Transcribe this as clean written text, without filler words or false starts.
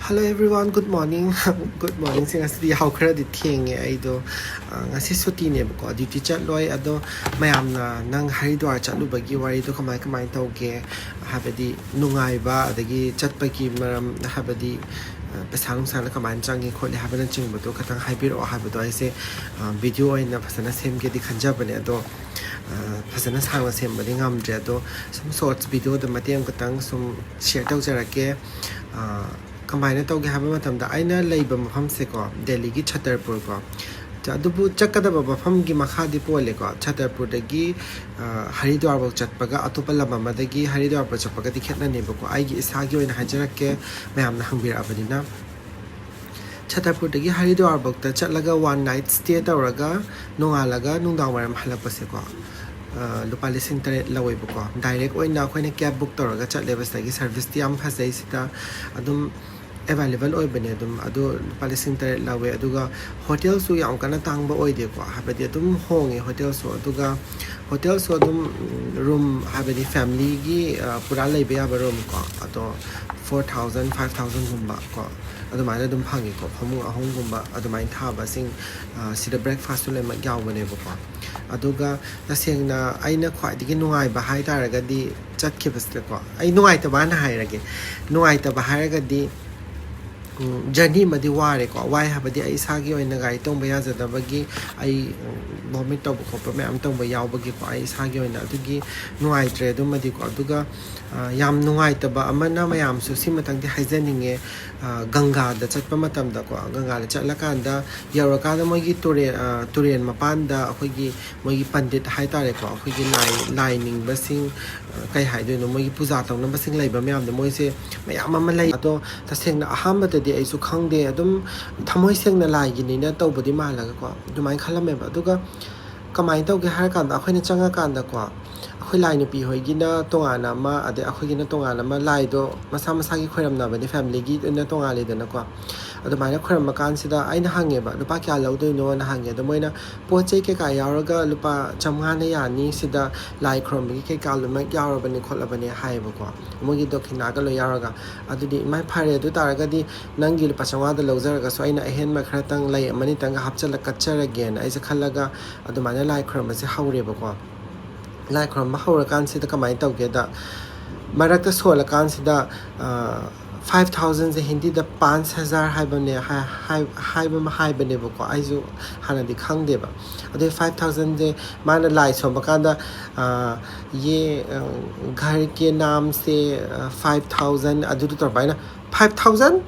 Hello everyone, good morning. Good morning. Sing asidi how khara di thienge ai do ngasi suti ne ko duty chat loi ado mayam na nang Haridwar chatlu bagi wari do kamai tauge habadi nungaiba adagi chatpagi maram habadi pesang sang kamai changi khole habana chingbo do khatang haibiro habado aise video oina phasana semge di khanja bane ado phasana sangla sembadi ngamdre ado some shorts video da mateng katang sum share tawjarake combine tauge haba matamda aina leiba mafam se ko Delhi gi Chhatarpur ko adubu chakadaba mafam gi makhadi pole ko Chhatarpur dagi Haridwar bok chatpaga atopa lama madagi Haridwar bok chatpaga di khetna ne ko ai gi isa gi oina hajarake mayam na hangbira abadina Chhatarpur dagi Haridwar bok ta chatlaga one night stay tawraga nongalaga nungdang waram halakpa se ko lupa lising tare lawai ko direct oina khoina cab book tawraga chatleba sagi service ti am phasai sita adum available oi bane adum adu lupa lising tare lawe aduga hotel su yam kana tangba oi de ko habadi adum honge hotel su aduga hotel su adum room habadi family gi pura leibe ya room ko ado 4000 5000 gumba ko adumai adum phangi ko phamung ahong gumba adumai thaba sing sida breakfast su le ma yaw bane ko aduga tasengna aina khwai digi nungai ba hai taraga di chatkibasle ko ai nungai ta ba na hairage nungai ta ba hairaga di journey madi ware ko wai habadi ai sagi oina gai tong ba yazadabagi ai vomit to ko pa me am tong ba yawbagi ko ai sagi oina adugi nungai tre dum madi ko aduga yam nungai ta ba amana mayam su simatang di haijaninge Ganga da chatpa matam da ko Ganga da chatlakanda yauraka da mogi turen mapanda akhoi mogi pandit haitare ko akhoi lining basing kai haidoi no mogi puja tong na basing leiba mayam da moise mayam ama lei ato tasengna ahamba da di ai su khangde adum thamoi sengna lai gi ni na tawbodi malaga ko dumai khalame ba duga kamai tawge har kan da akhoi na changa kan da ko akhoi lai nu pi hoi gi na tongana ma ade akhoi gi na tongana ma lai do masa gi khoiram na ba ni family gi na tongale da na ko adumai na khoiram kan sida aina hange ba lupa kya laudoi no na hange da moina pochei ke ka yauraga lupa chamga na yani sida lai khrom gi ke ka lu ma yaura ba ni khola ba ni hai ba ko mogi dokhina ga lo yauraga adudi mai phare du taraga di nangi lupa chamga da laujaraga so aina ahen ma khara tang lai mani tang hapchala kachara gen ai se khalaga adumai na lai khrom se haure ba ko lai khrom ma haura kan sida kamai tawge da marakta sola kan sida 5000 se hindi da 5000 haibane haibane ba ko aizu hana di khangde ba ade 5000 je mana lai somba kanda ye ghar ke naam se 5000 adu to baina 5000